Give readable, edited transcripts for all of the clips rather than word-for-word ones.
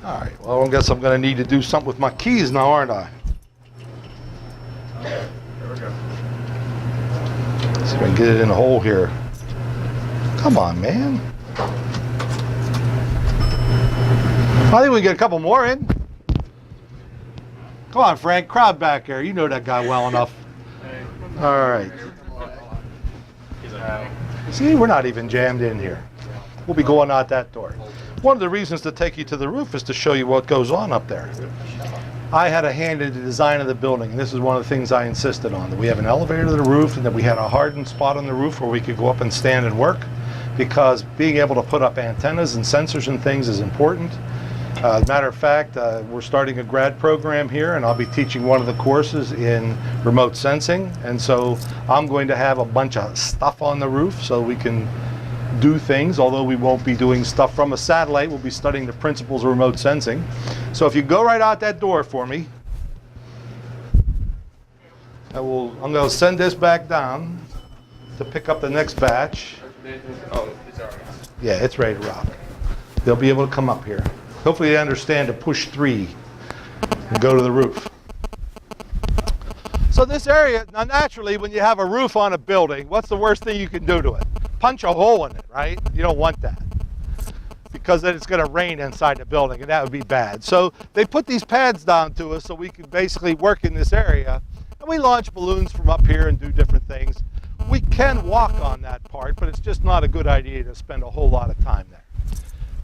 All right, well, I guess I'm going to need to do something with my keys now, aren't I? There we go. See if I can get it in the hole here. Come on, man. I think we can get a couple more in. Come on, Frank, crowd back there. You know that guy well enough. All right. See, we're not even jammed in here. We'll be going out that door. One of the reasons to take you to the roof is to show you what goes on up there. I had a hand in the design of the building, and this is one of the things I insisted on, that we have an elevator to the roof and that we had a hardened spot on the roof where we could go up and stand and work, because being able to put up antennas and sensors and things is important. As a matter of fact, we're starting a grad program here, and I'll be teaching one of the courses in remote sensing, and so I'm going to have a bunch of stuff on the roof so we can do things, although we won't be doing stuff from a satellite. We'll be studying the principles of remote sensing. So if you go right out that door for me, I'm going to send this back down to pick up the next batch. Oh, it's already. Yeah, it's ready to rock. They'll be able to come up here. Hopefully they understand to push 3 and go to the roof. So this area, now naturally when you have a roof on a building, what's the worst thing you can do to it? Punch a hole in it, right? You don't want that, because then it's going to rain inside the building, and that would be bad. So they put these pads down to us so we can basically work in this area, and we launch balloons from up here and do different things. We can walk on that part, but it's just not a good idea to spend a whole lot of time there.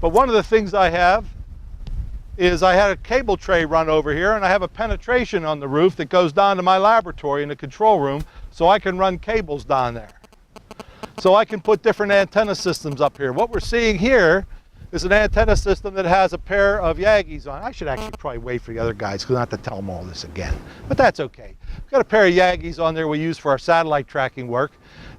But one of the things I have is I had a cable tray run over here, and I have a penetration on the roof that goes down to my laboratory in the control room, so I can run cables down there. So I can put different antenna systems up here. What we're seeing here is an antenna system that has a pair of Yagis on. I should actually probably wait for the other guys because I don't have to tell them all this again, but that's okay. We've got a pair of Yagis on there we use for our satellite tracking work,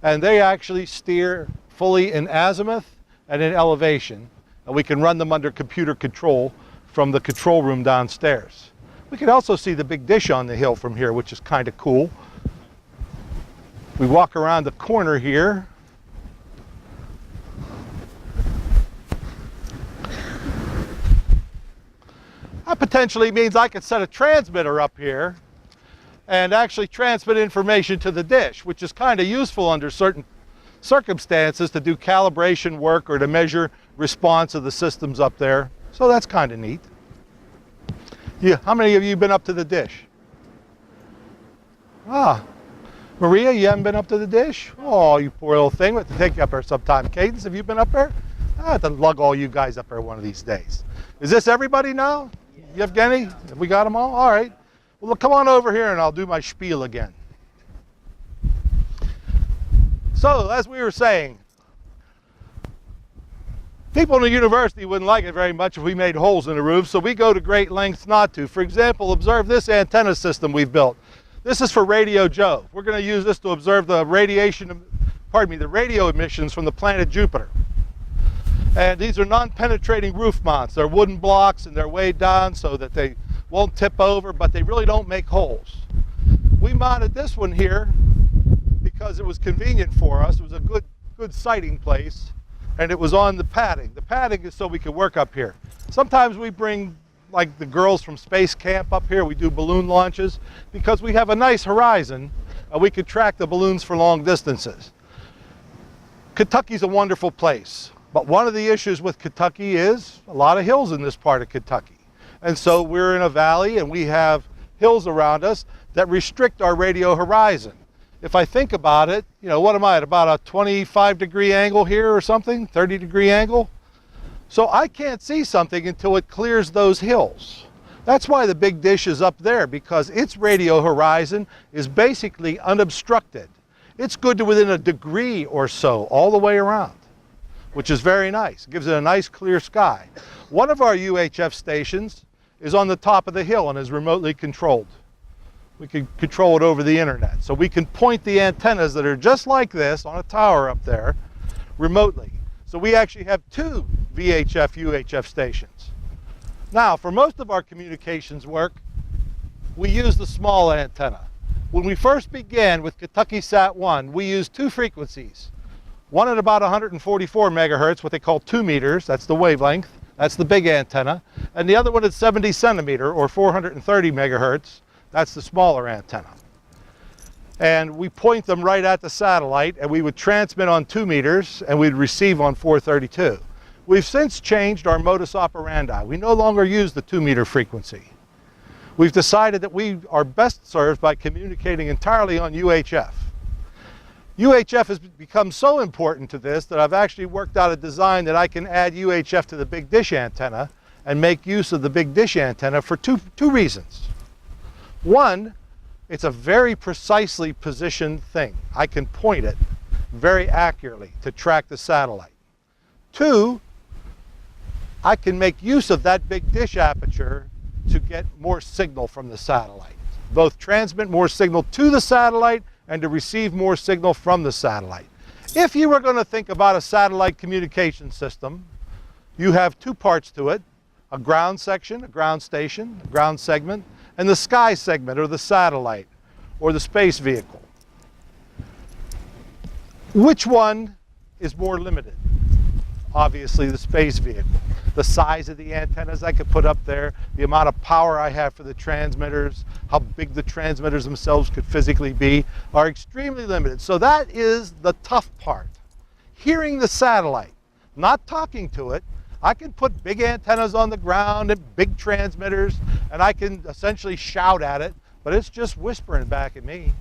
and they actually steer fully in azimuth and in elevation, and we can run them under computer control from the control room downstairs. We can also see the big dish on the hill from here, which is kind of cool. We walk around the corner here. That potentially means I could set a transmitter up here and actually transmit information to the dish, which is kind of useful under certain circumstances to do calibration work or to measure response of the systems up there. So that's kind of neat. Yeah, how many of you have been up to the dish? Ah, Maria, you haven't been up to the dish? Oh, you poor little thing. We'll have to take you up there sometime. Cadence, have you been up there? I have to lug all you guys up there one of these days. Is this everybody now? Yevgeny? Have we got them all? All right. Well, come on over here and I'll do my spiel again. So, as we were saying, people in the university wouldn't like it very much if we made holes in the roof, so we go to great lengths not to. For example, observe this antenna system we've built. This is for Radio Joe. We're going to use this to observe the the radio emissions from the planet Jupiter. And these are non-penetrating roof mounts. They're wooden blocks and they're weighed down so that they won't tip over, but they really don't make holes. We mounted this one here because it was convenient for us. It was a good sighting place, and it was on the padding. The padding is so we could work up here. Sometimes we bring like the girls from space camp up here. We do balloon launches because we have a nice horizon and we could track the balloons for long distances. Kentucky's a wonderful place. But one of the issues with Kentucky is a lot of hills in this part of Kentucky. And so we're in a valley and we have hills around us that restrict our radio horizon. If I think about it, you know, what am I at, about a 25-degree angle here or something, 30-degree angle? So I can't see something until it clears those hills. That's why the big dish is up there, because its radio horizon is basically unobstructed. It's good to within a degree or so all the way around, which is very nice. It gives it a nice clear sky. One of our UHF stations is on the top of the hill and is remotely controlled. We can control it over the internet. So we can point the antennas that are just like this on a tower up there remotely. So we actually have 2 VHF UHF stations. Now, for most of our communications work, we use the small antenna. When we first began with Kentucky Sat-1, we used 2 frequencies. One at about 144 megahertz, what they call 2 meters, that's the wavelength, that's the big antenna, and the other one is 70 centimeter or 430 megahertz. That's the smaller antenna. And we point them right at the satellite, and we would transmit on 2 meters and we'd receive on 432. We've since changed our modus operandi. We no longer use the 2-meter frequency. We've decided that we are best served by communicating entirely on UHF. UHF has become so important to this that I've actually worked out a design that I can add UHF to the big dish antenna and make use of the big dish antenna for two reasons. One, it's a very precisely positioned thing. I can point it very accurately to track the satellite. Two, I can make use of that big dish aperture to get more signal from the satellite. Both transmit more signal to the satellite and to receive more signal from the satellite. If you were going to think about a satellite communication system, you have two parts to it: a ground section, a ground station, a ground segment, and the sky segment, or the satellite, or the space vehicle. Which one is more limited? Obviously the space vehicle. The size of the antennas I could put up there, the amount of power I have for the transmitters, how big the transmitters themselves could physically be, are extremely limited. So that is the tough part. Hearing the satellite, not talking to it. I can put big antennas on the ground and big transmitters, and I can essentially shout at it, but it's just whispering back at me.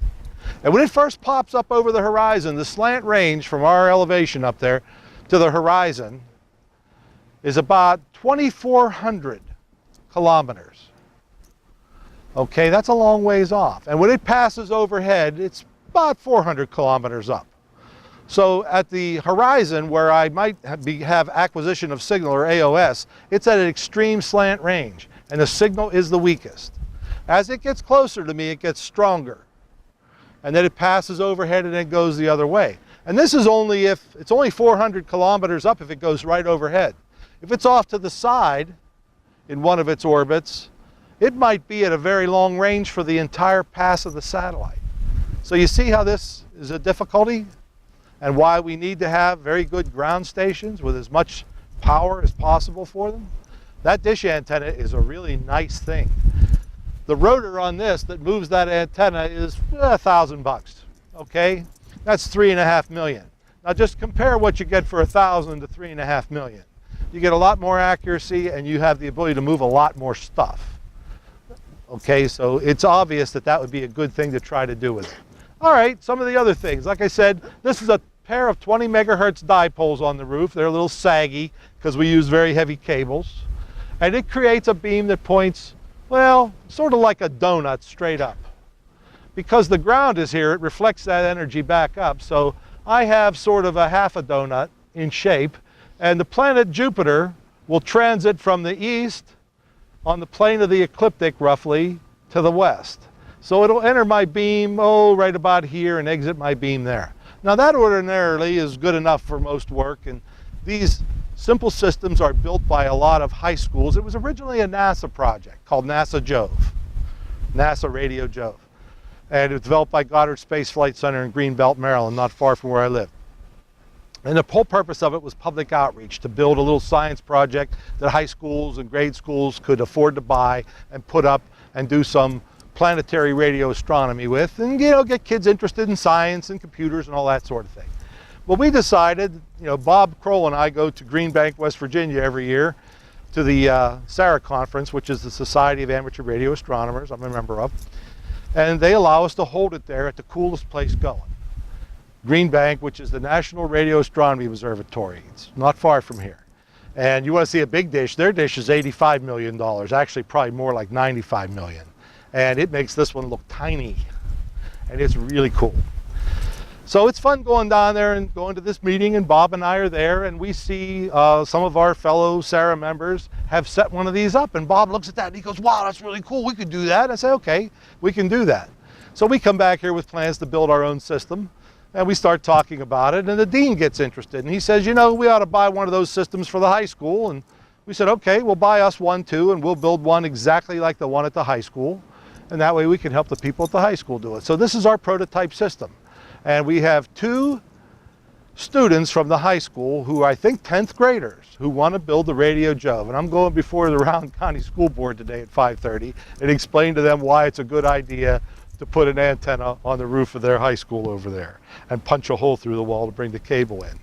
And when it first pops up over the horizon, the slant range from our elevation up there to the horizon is about 2,400 kilometers. Okay, that's a long ways off. And when it passes overhead, it's about 400 kilometers up. So at the horizon, where I might have acquisition of signal, or AOS, it's at an extreme slant range, and the signal is the weakest. As it gets closer to me, it gets stronger. And then it passes overhead and it goes the other way. And this is only if, it's only 400 kilometers up if it goes right overhead. If it's off to the side in one of its orbits, it might be at a very long range for the entire pass of the satellite. So you see how this is a difficulty, and why we need to have very good ground stations with as much power as possible for them. That dish antenna is a really nice thing. The rotor on this that moves that antenna is $1,000, okay? That's $3.5 million. Now just compare what you get for $1,000 to $3.5 million. You get a lot more accuracy, and you have the ability to move a lot more stuff. Okay, so it's obvious that that would be a good thing to try to do with it. All right, some of the other things. Like I said, this is a pair of 20 megahertz dipoles on the roof. They're a little saggy because we use very heavy cables. And it creates a beam that points, well, sort of like a donut straight up. Because the ground is here, it reflects that energy back up. So I have sort of a half a donut in shape, and the planet Jupiter will transit from the east on the plane of the ecliptic roughly to the west. So it'll enter my beam, right about here, and exit my beam there. Now that ordinarily is good enough for most work, and these simple systems are built by a lot of high schools. It was originally a NASA project called NASA Jove, NASA Radio Jove. And it was developed by Goddard Space Flight Center in Greenbelt, Maryland, not far from where I live. And the whole purpose of it was public outreach, to build a little science project that high schools and grade schools could afford to buy and put up and do some planetary radio astronomy with, and get kids interested in science and computers and all that sort of thing. Well, we decided, Bob Kroll and I go to Green Bank, West Virginia every year to the SARA conference, which is the Society of Amateur Radio Astronomers, I'm a member of, and they allow us to hold it there at the coolest place going. Green Bank, which is the National Radio Astronomy Observatory. It's not far from here. And you want to see a big dish, their dish is $85 million, actually probably more like $95 million. And it makes this one look tiny, and it's really cool. So it's fun going down there and going to this meeting, and Bob and I are there, and we see some of our fellow SARA members have set one of these up, and Bob looks at that and he goes, wow, that's really cool, we could do that. I say, okay, we can do that. So we come back here with plans to build our own system, and we start talking about it, and the dean gets interested, and he says, we ought to buy one of those systems for the high school. And we said, okay, we'll buy us one too, and we'll build one exactly like the one at the high school. And that way we can help the people at the high school do it. So this is our prototype system. And we have two students from the high school who I think 10th graders who want to build the Radio Jove. And I'm going before the Round County School Board today at 5:30 and explain to them why it's a good idea to put an antenna on the roof of their high school over there and punch a hole through the wall to bring the cable in.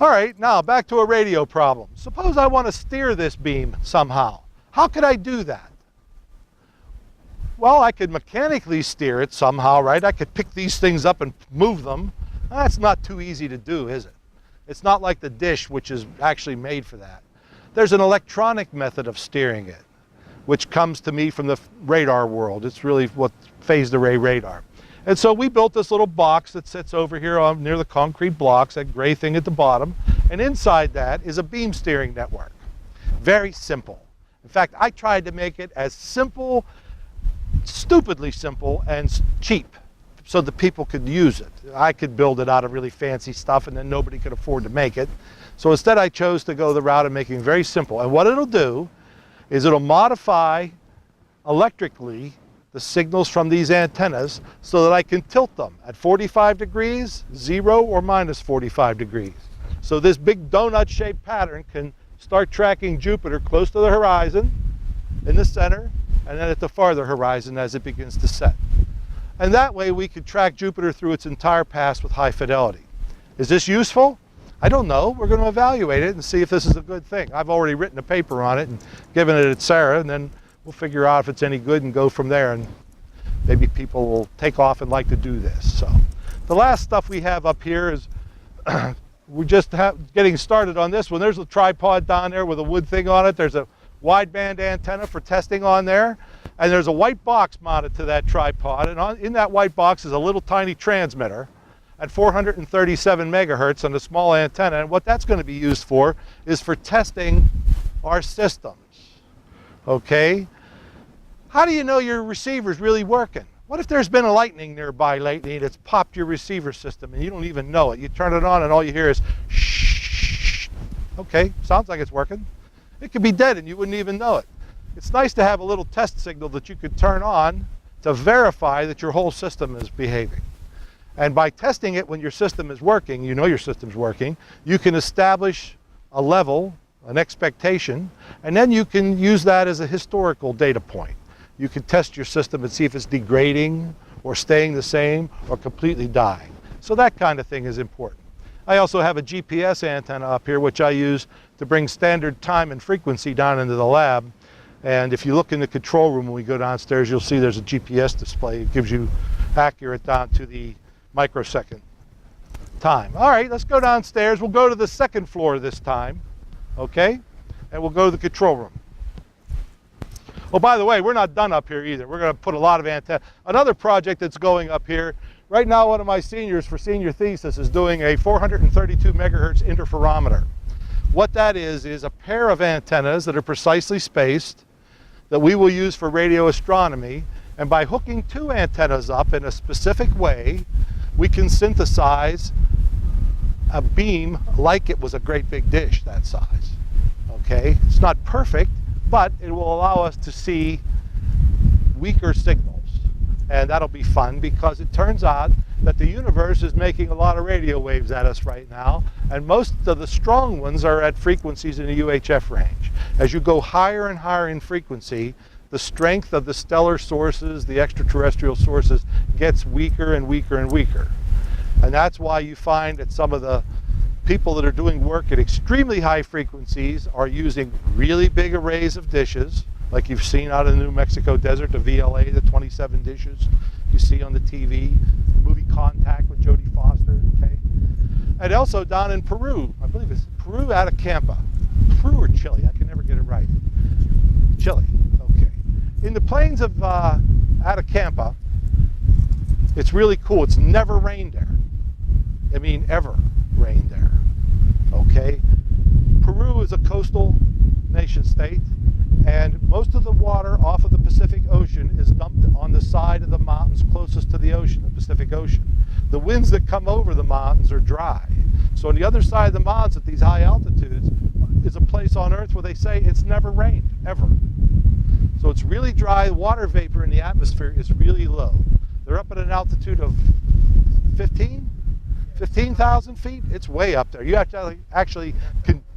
All right, now back to a radio problem. Suppose I want to steer this beam somehow. How could I do that? Well, I could mechanically steer it somehow, right? I could pick these things up and move them. That's not too easy to do, is it? It's not like the dish, which is actually made for that. There's an electronic method of steering it, which comes to me from the radar world. It's really what phased array radar. And so we built this little box that sits over here near the concrete blocks, that gray thing at the bottom. And inside that is a beam steering network. Very simple. In fact, I tried to make it as simple, stupidly simple, and cheap so that people could use it. I could build it out of really fancy stuff and then nobody could afford to make it. So instead I chose to go the route of making it very simple. And what it'll do is it'll modify electrically the signals from these antennas so that I can tilt them at 45 degrees, 0, or minus 45 degrees. So this big donut-shaped pattern can start tracking Jupiter close to the horizon, in the center, and then at the farther horizon as it begins to set. And that way we could track Jupiter through its entire path with high fidelity. Is this useful? I don't know. We're going to evaluate it and see if this is a good thing. I've already written a paper on it and given it to Sarah, and then we'll figure out if it's any good and go from there, and maybe people will take off and like to do this. So the last stuff we have up here is we're just getting started on this one. There's a tripod down there with a wood thing on it. There's a wideband antenna for testing on there, and there's a white box mounted to that tripod, and in that white box is a little tiny transmitter at 437 megahertz on a small antenna. And what that's going to be used for is for testing our systems. Okay? How do you know your receiver's really working? What if there's been a lightning nearby lately and it's popped your receiver system and you don't even know it? You turn it on and all you hear is shh. Okay, sounds like it's working. It could be dead and you wouldn't even know it. It's nice to have a little test signal that you could turn on to verify that your whole system is behaving. And by testing it when your system is working, you know your system's working, you can establish a level, an expectation, and then you can use that as a historical data point. You can test your system and see if it's degrading or staying the same or completely dying. So that kind of thing is important. I also have a GPS antenna up here, which I use to bring standard time and frequency down into the lab. And if you look in the control room when we go downstairs, you'll see there's a GPS display. It gives you accurate down to the microsecond time. All right, let's go downstairs. We'll go to the second floor this time, okay? And we'll go to the control room. Oh, by the way, we're not done up here either. We're going to put a lot of antenna. Another project that's going up here, right now one of my seniors for senior thesis is doing a 432 megahertz interferometer. What that is a pair of antennas that are precisely spaced that we will use for radio astronomy. And by hooking two antennas up in a specific way, we can synthesize a beam like it was a great big dish that size. Okay? It's not perfect, but it will allow us to see weaker signals. And that'll be fun because it turns out that the universe is making a lot of radio waves at us right now, and most of the strong ones are at frequencies in the UHF range. As you go higher and higher in frequency, the strength of the stellar sources, the extraterrestrial sources, gets weaker and weaker and weaker. And that's why you find that some of the people that are doing work at extremely high frequencies are using really big arrays of dishes, like you've seen out in the New Mexico desert, the VLA, the 27 dishes you see on the TV, the movie Contact with Jodie Foster, okay? And also down in Peru, I believe it's Peru, Atacama. Peru or Chile, I can never get it right. Chile, okay. In the plains of Atacama, it's really cool. It's never rained there. I mean, ever rained there, okay? Peru is a coastal nation state, and most of the water off of the Pacific Ocean is dumped on the side of the mountains closest to the ocean, the Pacific Ocean. The winds that come over the mountains are dry. So on the other side of the mountains at these high altitudes is a place on Earth where they say it's never rained, ever. So it's really dry. Water vapor in the atmosphere is really low. They're up at an altitude of 15 15,000 feet, it's way up there. You have to actually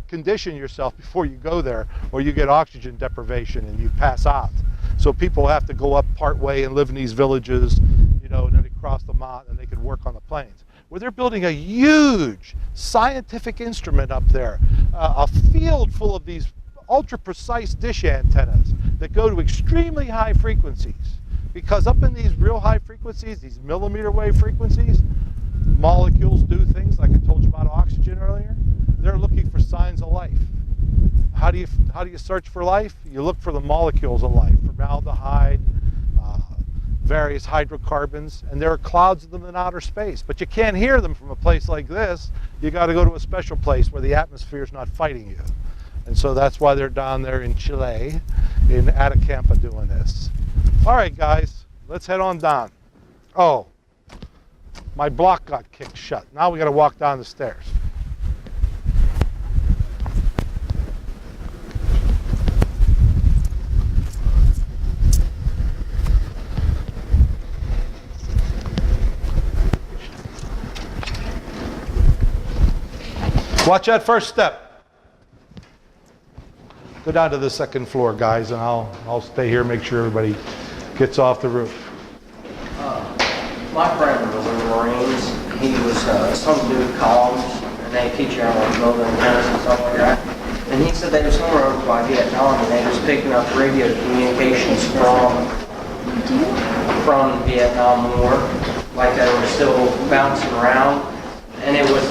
condition yourself before you go there, or you get oxygen deprivation and you pass out. So people have to go up part way and live in these villages, you know, and then they cross the mountain and they can work on the plains. Where they're building a huge scientific instrument up there, a field full of these ultra precise dish antennas that go to extremely high frequencies. Because up in these real high frequencies, these millimeter wave frequencies, molecules do things like I told you about oxygen earlier. They're looking for signs of life. How do you search for life? You look for the molecules of life, formaldehyde, various hydrocarbons, and there are clouds of them in outer space. But you can't hear them from a place like this. You got to go to a special place where the atmosphere is not fighting you. And so that's why they're down there in Chile, in Atacama, doing this. All right, guys, let's head on down. Oh, my block got kicked shut. Now we got to walk down the stairs. Watch that first step. Go down to the second floor, guys, and I'll stay here, make sure everybody gets off the roof. My friend was in the Marines. He was something to do with columns, and they teach you how to build antennas and stuff like that. And he said they were somewhere over by Vietnam, and they was picking up radio communications from Vietnam War, like they were still bouncing around. And it was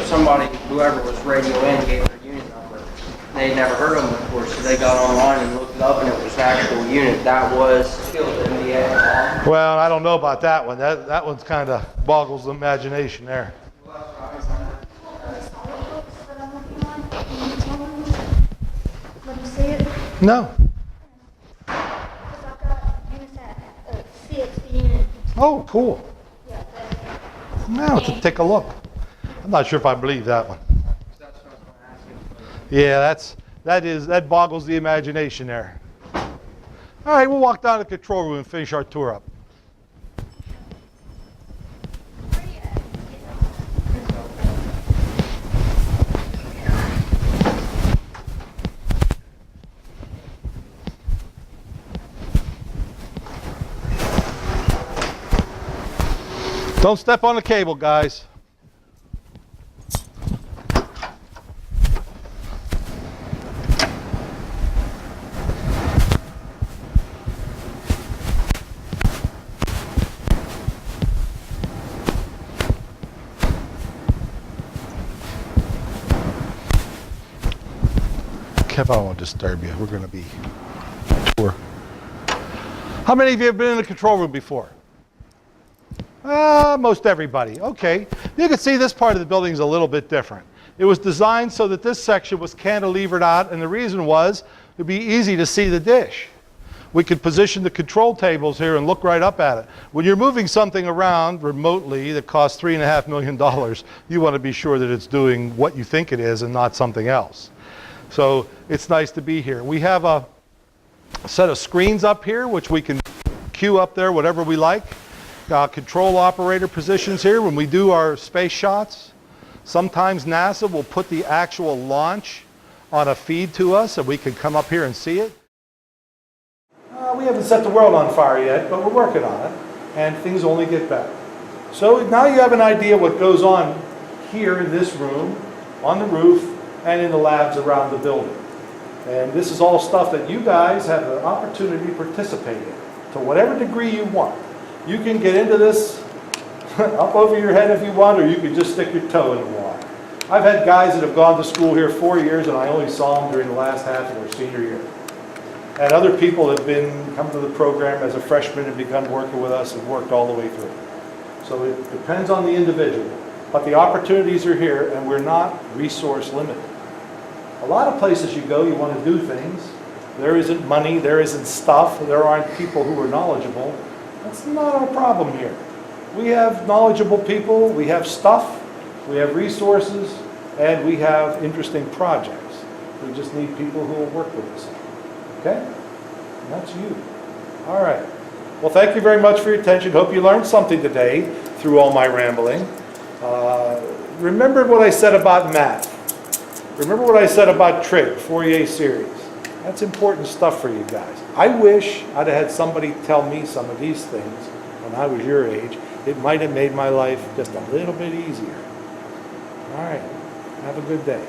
somebody, whoever was radio in, gave their unit number. They'd never heard of them before, so they got online and looked it up, and it was an actual unit that was killed in Vietnam. Well, I don't know about that one. That one's kind of boggles the imagination there. Let me see it. No. Because I've got CXP unit. Oh, cool. Yeah, Now let's take a look. I'm not sure if I believe that one. That's what I was going to ask you. Yeah, that boggles the imagination there. All right, we'll walk down to the control room and finish our tour up. Don't step on the cable, guys. Kev, I won't disturb you. We're going to be on tour. How many of you have been in the control room before? Most everybody. Okay. You can see this part of the building is a little bit different. It was designed so that this section was cantilevered out, and the reason was it would be easy to see the dish. We could position the control tables here and look right up at it. When you're moving something around remotely that costs $3.5 million, you want to be sure that it's doing what you think it is and not something else. So it's nice to be here. We have a set of screens up here, which we can cue up there, whatever we like. Control operator positions here when we do our space shots. Sometimes NASA will put the actual launch on a feed to us and we can come up here and see it. We haven't set the world on fire yet, but we're working on it, and things only get better. So now you have an idea what goes on here in this room, on the roof, and in the labs around the building. And this is all stuff that you guys have the opportunity to participate in, to whatever degree you want. You can get into this up over your head if you want, or you can just stick your toe in the water. I've had guys that have gone to school here 4 years, and I only saw them during the last half of their senior year. And other people have come to the program as a freshman and begun working with us and worked all the way through. So it depends on the individual. But the opportunities are here, and we're not resource limited. A lot of places you go, you want to do things. There isn't money, there isn't stuff, there aren't people who are knowledgeable. That's not our problem here. We have knowledgeable people, we have stuff, we have resources, and we have interesting projects. We just need people who will work with us. Okay? And that's you. All right. Well, thank you very much for your attention. Hope you learned something today through all my rambling. Remember what I said about math. Remember what I said about trig, Fourier series. That's important stuff for you guys. I wish I'd have had somebody tell me some of these things when I was your age. It might have made my life just a little bit easier. All right. Have a good day.